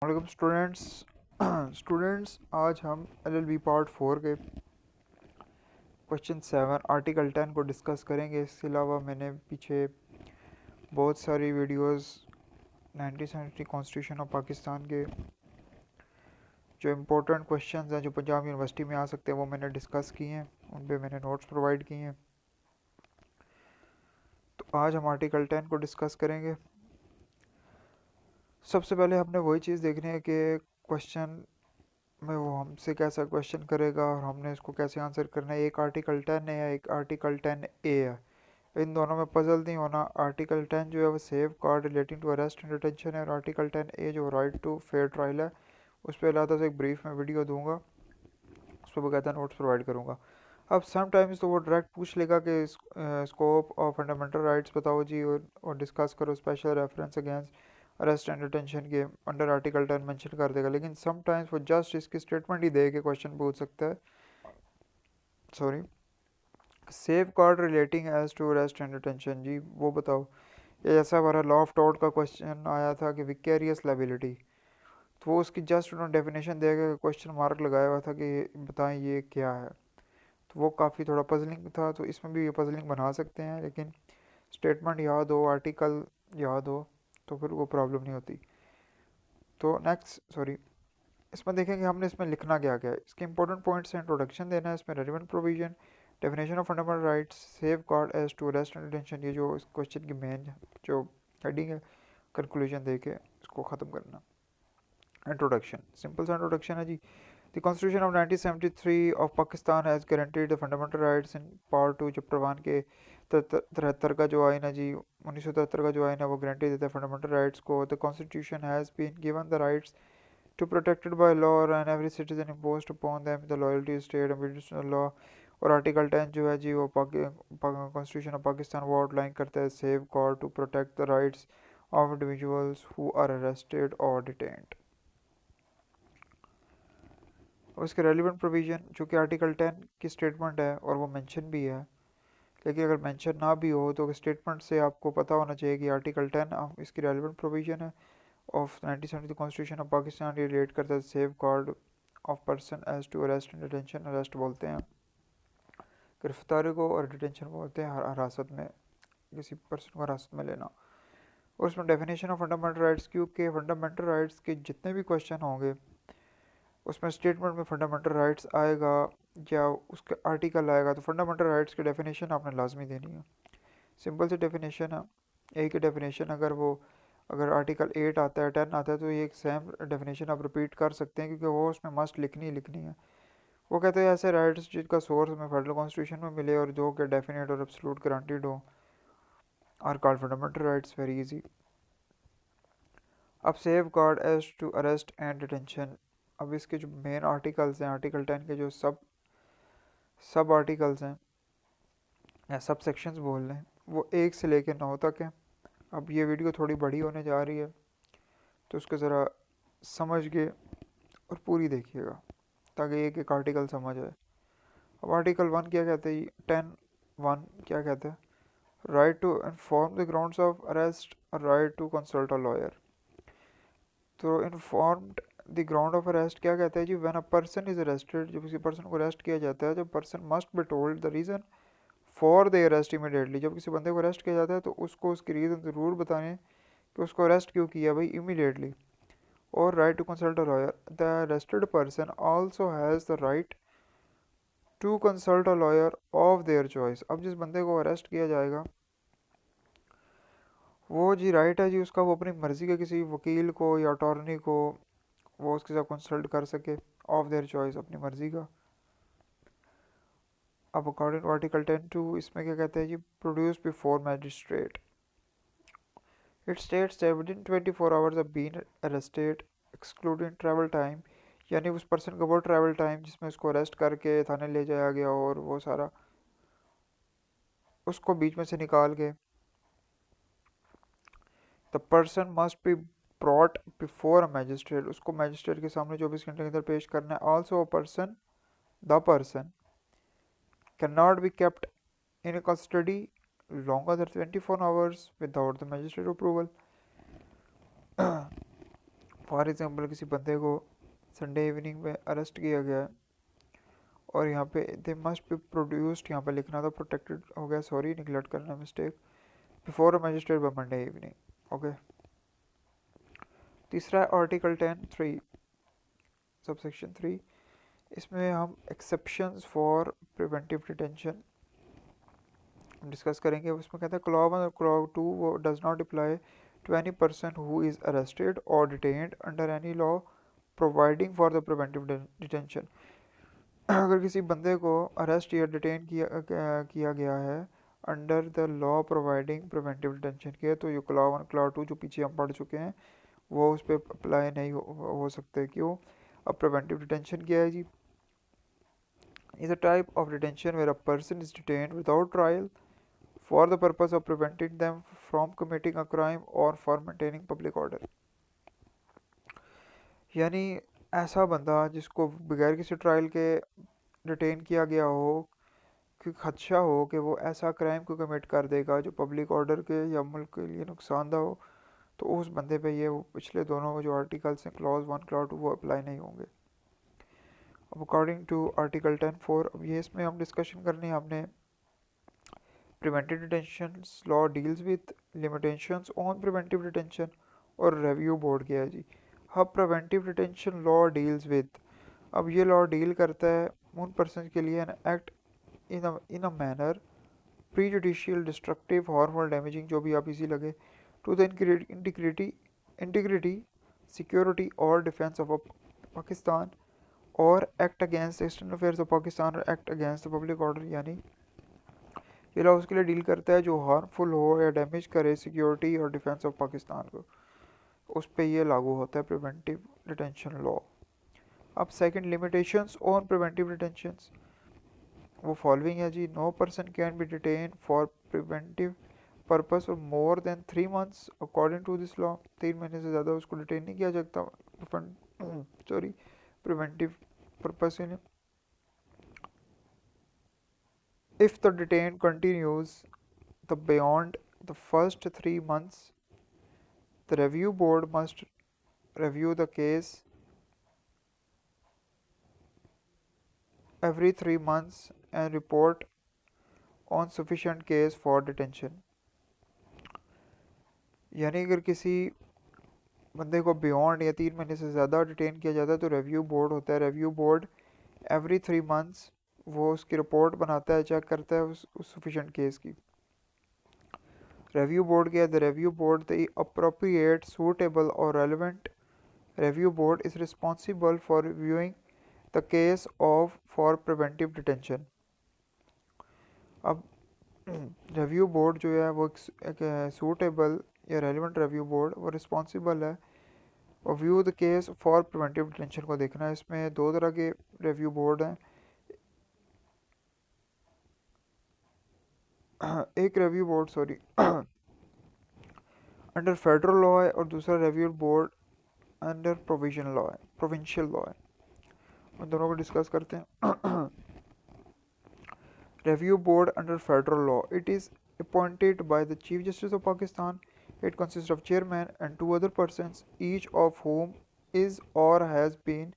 वालेकुम students students आज हम एलएलबी पार्ट 4 के क्वेश्चन 7 आर्टिकल 10 को डिस्कस करेंगे। इसके अलावा मैंने पीछे बहुत सारी वीडियोस 1970 कॉन्स्टिट्यूशन ऑफ पाकिस्तान के जो इम्पोर्टेंट क्वेश्चंस हैं जो पंजाब यूनिवर्सिटी में आ सकते हैं वो मैंने डिस्कस किए हैं, उन पे मैंने नोट्स प्रोवाइड किए हैं। तो आज हम आर्टिकल 10 को डिस्कस करेंगे। सबसे पहले हमने वही चीज़ देखनी है कि क्वेश्चन में वो हमसे कैसा क्वेश्चन करेगा और हमने इसको कैसे आंसर करना है। एक आर्टिकल 10 है या एक आर्टिकल 10A है, इन दोनों में पजल नहीं होना। आर्टिकल 10 जो है वो safe guard relating to arrest and detention है, और आर्टिकल 10A जो राइट टू फेयर ट्रायल है, उस पर अलग से एक ब्रीफ में वीडियो दूंगा, उस पर बकायदा नोट्स प्रोवाइड करूँगा। अब समटाइम्स तो वो डायरेक्ट पूछ लेगा कि स्कोप ऑफ फंडामेंटल राइट्स बताओ जी, और डिस्कस करो special reference against arrest and detention के अंडर आर्टिकल 10 मेंशन कर देगा। लेकिन समटाइम्स वो जस्ट इसकी स्टेटमेंट ही दे के क्वेश्चन पूछ सकता है। Sorry, safe guard relating as to arrest and detention, जी वो बताओ। ये ऐसा हमारा लॉ ऑफ टॉर्ट का क्वेश्चन आया था कि विकेरियस लाइबिलिटी, तो वो उसकी जस्ट उन्होंने डेफिनेशन दे के क्वेश्चन मार्क लगाया हुआ था कि बताएं ये क्या है। तो वो काफ़ी थोड़ा पजलिंग था, तो इसमें भी ये पजलिंग बना सकते हैं, लेकिन स्टेटमेंट याद हो, आर्टिकल याद हो, तो फिर वो प्रॉब्लम नहीं होती। तो नेक्स्ट सॉरी, इसमें देखेंगे हमने इसमें लिखना क्या क्या है। इसके इंपॉर्टेंट पॉइंट्स हैं, इंट्रोडक्शन देना है, इसमें relevant provision, definition of fundamental rights, safe guard as to arrest and detention, ये जो इस क्वेश्चन की मेन जो हेडिंग है, कंक्लूजन दे के इसको ख़त्म करना। इंट्रोडक्शन, सिंपल सा इंट्रोडक्शन है जी। The Constitution of 1973 of Pakistan has guaranteed the fundamental rights in Part 2 chapter 1 के 73 का जो आइन है जी, 1973 का जो आइन है वो गारंटी देता है फंडामेंटल राइट्स को। The Constitution has been given the rights to protected by law and every citizen imposed upon them the loyalty to state obedience to law। और आर्टिकल 10 जो है जी वो कॉन्स्टिट्यूशन ऑफ पाकिस्तान वो आउटलाइन करता है safe guard to protect the rights of individuals who are arrested और detained. और इसके रेलिवेंट प्रोविजन जो कि आर्टिकल 10 की स्टेटमेंट है और वो मेंशन भी है, लेकिन अगर मेंशन ना भी हो तो स्टेटमेंट से आपको पता होना चाहिए कि आर्टिकल 10 इसकी रेलिवेंट प्रोविजन है of 1970 constitution of Pakistan, relate करता है safe guard of person as to arrest and detention. Arrest बोलते हैं गिरफ्तारी को, और डिटेंशन बोलते हैं हिरासत में, किसी पर्सन को हिरासत में लेना। और उसमें डेफिनेशन ऑफ फंडामेंटल राइट्स, क्योंकि फंडामेंटल राइट्स के जितने भी क्वेश्चन होंगे उसमें स्टेटमेंट में फंडामेंटल राइट्स आएगा या उसके आर्टिकल आएगा, तो फंडामेंटल राइट्स की डेफिनेशन आपने लाजमी देनी है। सिंपल सी डेफिनेशन है, एक ही डेफिनेशन अगर आर्टिकल 8 आता है 10 आता है तो ये एक सेम डेफिनेशन आप रिपीट कर सकते हैं, क्योंकि वो उसमें मस्ट लिखनी ही लिखनी है। वो कहते हैं ऐसे राइट्स जिनका सोर्स हमें फेडरल कॉन्स्टिट्यूशन में मिले और जो कि डेफिनेट और एब्सोल्यूट गारंटीड हो are called fundamental rights. Very easy. अब safe guard as to arrest and detention, अब इसके जो मेन आर्टिकल्स हैं आर्टिकल 10 के, जो सब सब आर्टिकल्स हैं या सब सेक्शंस बोल लें, वो 1 से लेकर 9 तक हैं। अब ये वीडियो थोड़ी बड़ी होने जा रही है तो उसको ज़रा समझ के और पूरी देखिएगा ताकि एक एक आर्टिकल समझ आए। अब आर्टिकल 1 क्या कहते हैं, 10(1) क्या कहते हैं, right to inform the grounds of arrest, right to consult a lawyer. तो informed the ground of arrest क्या कहता है जी, when a person is arrested, जब किसी पर्सन को अरेस्ट किया जाता है, जब person must be told the reason for the arrest immediately, जब किसी बंदे को अरेस्ट किया जाता है तो उसको उसकी रीज़न ज़रूर बताएं कि उसको अरेस्ट क्यों किया भाई, इमीडिएटली। और right to consult a lawyer, the arrested person also has the right to consult a lawyer of their choice. अब जिस बंदे को अरेस्ट किया जाएगा वो जी राइट है जी उसका, वो अपनी मर्ज़ी के किसी वकील को या अटॉर्नी को वो उसके साथ कंसल्ट कर सके, ऑफ देयर चॉइस, अपनी मर्ज़ी का। अब अकॉर्डिंग टू आर्टिकल 10(2) इसमें क्या कहते हैं जी, produce before magistrate, it states that within 24 hours of being arrested excluding travel time, यानी उस पर्सन का वो ट्रैवल टाइम जिसमें उसको अरेस्ट करके थाने ले जाया गया और वो सारा उसको बीच में से निकाल के, the person must be brought before a magistrate, उसको मैजिस्ट्रेट के सामने 24 घंटे के अंदर पेश करना है। Also the person can not be kept in custody longer than 24 hours without the magistrate approval for example किसी बंदे को संडे इवनिंग में अरेस्ट किया गया है और यहाँ पे दे मस्ट बी प्रोड्यूस्ड, यहाँ पे लिखना था प्रोटेक्टेड हो गया, सॉरी निगलेक्ट करना mistake, before a magistrate by Monday evening. Okay, तीसरा आर्टिकल 10(3) सबसेक्शन 3। इसमें हम exceptions for preventive detention discuss करेंगे। उसमें कहते हैं क्लॉज 1 और क्लॉज 2 वो does not apply to any person who is arrested और detained under any law providing for the preventive detention. अगर किसी बंदे को अरेस्ट या डिटेन किया गया है under the law providing preventive detention के, तो ये क्लॉज 1 क्लॉज 2 जो पीछे हम पढ़ चुके हैं वो उस पर अप्लाई नहीं हो सकते। क्यों? अब प्रिवेंटिव डिटेंशन क्या है जी? Is a type of detention where a person is detained without trial for the purpose of preventing them from committing a crime or for maintaining public order। यानी ऐसा बंदा जिसको बगैर किसी ट्रायल के डिटेन किया गया हो कि खदशा हो कि वो ऐसा क्राइम को कमिट कर देगा जो पब्लिक ऑर्डर के या मुल्क के लिए नुकसानदा हो, तो उस बंदे पे ये वो पिछले दोनों जो आर्टिकल्स हैं क्लॉज 1 क्लॉज 2 वो अप्लाई नहीं होंगे। अब अकॉर्डिंग टू आर्टिकल 10(4) अब ये इसमें हम डिस्कशन करनी है हमने preventive detention law deals with limitations on preventive detention और review board क्या है जी। अब preventive detention law deals with, अब ये law deal करता है उन persons के लिए an act in a manner prejudicial destructive harmful damaging जो भी आप इसी लगे to the integrity security or defense of Pakistan और act against the external affairs of Pakistan और act against the public order, यानी ये लॉ उसके लिए डील करता है जो हार्मफुल हो या डैमेज करे सिक्योरिटी और डिफेंस ऑफ पाकिस्तान को, उस पर ये लागू होता है प्रिवेंटिव डिटेंशन लॉ। अब second limitations on preventive detentions वो फॉलोइंग है जी। No person can be detain for preventive purpose or more than 3 months according to this law. 3 महीने से ज़्यादा उसको डिटेन नहीं किया जाता सॉरी प्रिवेंटिव पर्पस के लिए। If the detain continues the beyond the first 3 months, the review board must review the case every 3 months and report on sufficient case for detention। यानी अगर किसी बंदे को बियॉन्ड या 3 महीने से ज़्यादा डिटेन किया जाता है तो रिव्यू बोर्ड होता है। रिव्यू बोर्ड एवरी 3 months वो उसकी रिपोर्ट बनाता है, चेक करता है उस सफिशेंट केस की। रिव्यू बोर्ड क्या है? The review board the appropriate suitable or relevant review board is responsible for reviewing the case of for preventive detention. अब रिव्यू बोर्ड जो है वो एक सूटेबल या रेलिवेंट रिव्यू बोर्ड वो रिस्पॉन्सिबल है और view the case for preventive detention को देखना है। इसमें 2 तरह के रिव्यू बोर्ड हैं। एक review board sorry under federal law है और दूसरा review board under provisional law है, प्रोविंशियल लॉ है। उन दोनों को डिस्कस करते हैं। Review board under federal law, it is appointed by the Chief Justice of Pakistan. It consists of chairman and 2 other persons, each of whom is or has been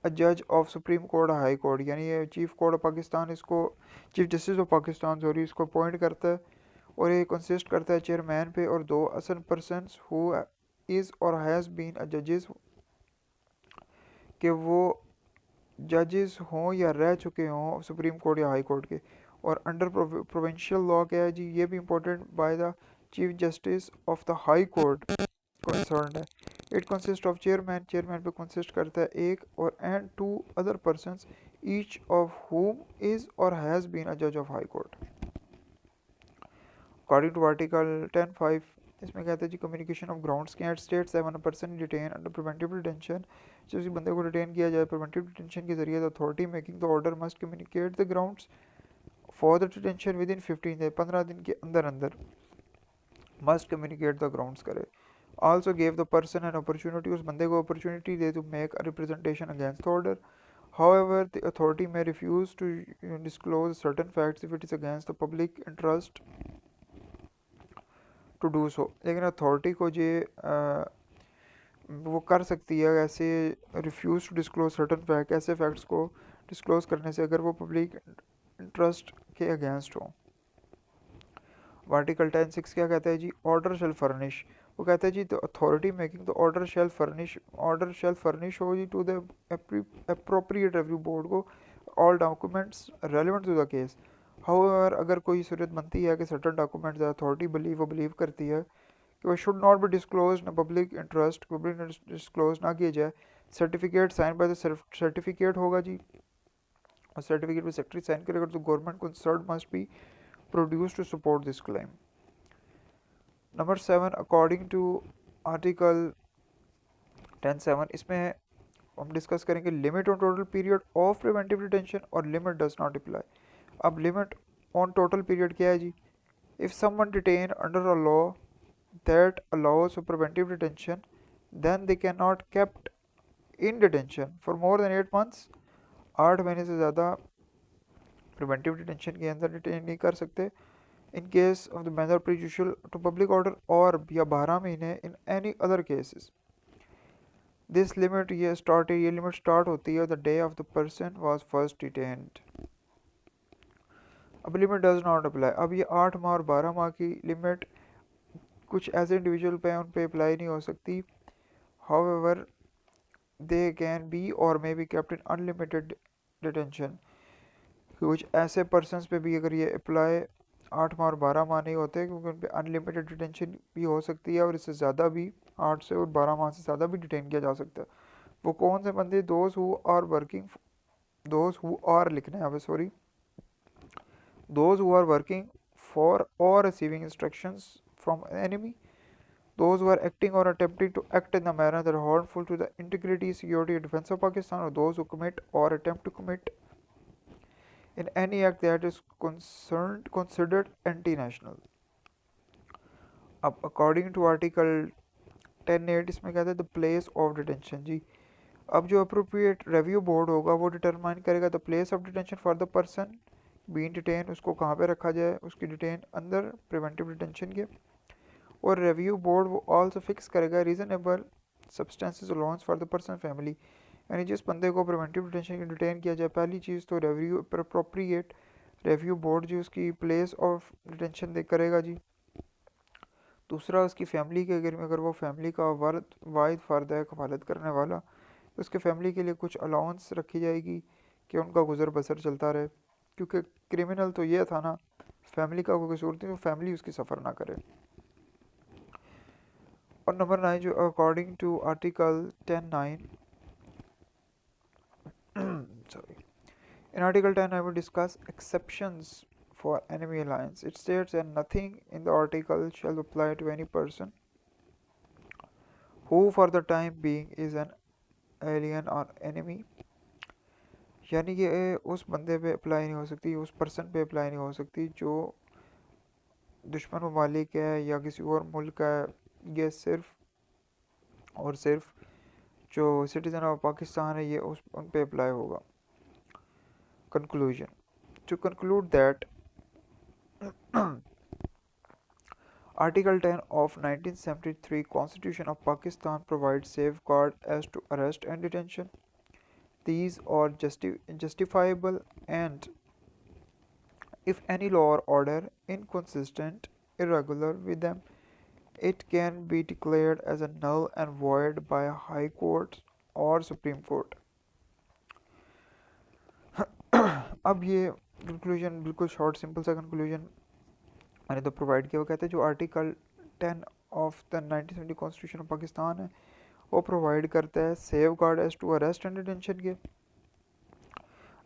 a judge of Supreme Court, High Court। यानी ये chief court of Pakistan इसको chief justice of Pakistan sorry इसको appoint करता है और ये consist करता है चेयरमैन पे और 2 असल पर्सनस हु इज़ और हैज़ बीन अ जजेस, कि वो जजेस हों या रह चुके हों सुप्रीम कोर्ट या हाई कोर्ट के। और अंडर प्रोविंशियल लॉ क्या है जी? ये भी important by the chief justice of the high court concern है। It consist of chairman, chairman पे कंसिस्ट करता है एक और and 2 other persons each of whom is or has been a जज of high court. According to article 10(5) इसमें कहते हैं जी communication of grounds can states one person detain under preventive detention. जब किसी बंदे को डिटेन किया जाए प्रिवेंटिव डिटेंशन के जरिए, the authority making the order must communicate the grounds for the detention within 15 day, 15 दिन के अंदर अंदर मस्ट कम्युनिकेट द ग्राउंड्स करे। Also gave the person an opportunity, उस बंदे को अपॉर्चुनिटी दे to make a representation against the order. However, the authority may refuse to disclose certain facts if it is against the public interest to do so। लेकिन अथॉरिटी को ये वो कर सकती है ऐसे refuse to disclose certain fact, ऐसे फैक्ट्स को डिस्क्लोज करने से अगर वो पब्लिक इंटरेस्ट के अगेंस्ट हो। आर्टिकल 10(6) क्या कहता है जी? ऑर्डर शेल फर्निश, वो कहता है जी the authority making the order shall furnish हो जी to the appropriate review board को all documents relevant to the case. However अगर कोई सूरत बनती है कि सर्टन डॉक्यूमेंट्स अथॉरिटी बिलीव करती है कि वो शुड नॉट बी डिस्क्लोज न पब्लिक डिस्क्लोज ना किए जाए, certificate sign by the certificate होगा जी, और सर्टिफिकेट पे सेक्रेटरी साइन करेगा तो government concern must be produce to support this claim. Number 7 according to article 10(7), इसमें हम डिस्कस करेंगे limit on total period of preventive detention or limit does not apply. अब लिमिट ऑन टोटल पीरियड क्या है जी? If someone detain under a law that allows for preventive detention, then they cannot kept in detention for more than 8 months। 8 महीने से ज़्यादा preventive detention के अंदर detain नहीं कर सकते in case of the manner prejudicial to public order, or या 12 महीने in any other cases. This limit ये लिमिट स्टार्ट होती है the day of the person was first detained. अब लिमिट डज नॉट अप्लाई, अब ये 8 माह और 12 माह की लिमिट कुछ ऐसे इंडिविजुअल पे उन पे अप्लाई नहीं हो सकती। हाउएवर दे कैन बी और may be kept in unlimited detention, कुछ ऐसे पर्सनस पे भी अगर ये अप्लाई 8 माह और 12 माह नहीं होते, क्योंकि उन पे अनलिमिटेड डिटेंशन भी हो सकती है और इससे ज़्यादा भी 8 से और 12 माह से ज़्यादा भी डिटेन किया जा सकता है। वो कौन से बंदे? Those who are working, those who are लिखना है, sorry, those who are working for or receiving instructions from enemy, those who are acting or attempting to act in a manner that are harmful to the integrity, security, and defense of Pakistan, or those who commit or attempt to commit in any act that is considered anti-national। अब according to article 10(8) इसमें कहते हैं the place of detention जी। अब जो appropriate review board होगा वो determine करेगा the place of detention for the person being detain, उसको कहाँ पे रखा जाए उसकी डिटेन अंदर प्रिवेंटिव डिटेंशन के। और रिव्यू बोर्ड वो ऑल्सो फिक्स करेगा reasonable substances allowance for the person family, यानी जिस बंदे को प्रिवेंटिव डिटेंशन की डिटेन किया जाए, पहली चीज़ तो रिव्यू अप्रोप्रिएट रिव्यू बोर्ड जो उसकी प्लेस ऑफ डिटेंशन दे करेगा जी। दूसरा उसकी फैमिली के अगर वो फैमिली का वाहिद फ़र्द है कफालत करने वाला, तो उसके फैमिली के लिए कुछ अलाउंस रखी जाएगी कि उनका गुजर बसर चलता रहे, क्योंकि क्रिमिनल तो ये था ना, फैमिली का कोई कसूर नहीं, फैमिली उसकी सफ़र ना करे। और नंबर 9 जो according to article 10(9) sorry, in article 10 I will discuss exceptions for enemy alliance। It states that nothing in the article shall apply to any person who for the time being is an alien or enemy, यानी कि उस बंदे पे apply नहीं हो सकती, उस person पे अप्लाई नहीं हो सकती जो दुश्मन ममालिक है या किसी और मुल्क का है। ये सिर्फ और सिर्फ जो सिटीज़न ऑफ पाकिस्तान है ये उन पे अप्लाई होगा। Conclusion, to conclude that Article 10 of 1973 Constitution of Pakistan provides safeguard as to arrest and detention. These are justifiable, and if any law or order inconsistent, irregular with them, it can be declared as a null and void by a High Court or Supreme Court। अब ये conclusion बिल्कुल short simple सा conclusion मैंने तो provide किया। वो कहते हैं जो article 10 of the 1970 constitution of Pakistan है वो प्रोवाइड करता है safe guard as to arrest and detention के।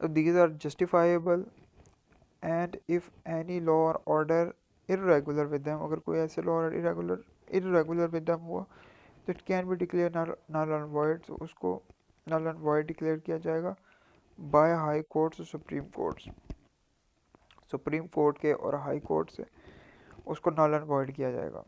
These are justifiable and if any law or order irregular with them, अगर कोई ऐसे लॉ और इरेगुलर विद देम हुआ तो it can be declare null and void, तो उसको नल एंड वॉइड डिक्लेयर किया जाएगा बाय हाई कोर्ट्स और सुप्रीम कोर्ट्स, सुप्रीम कोर्ट के और हाई कोर्ट से उसको नल एंड वॉइड किया जाएगा।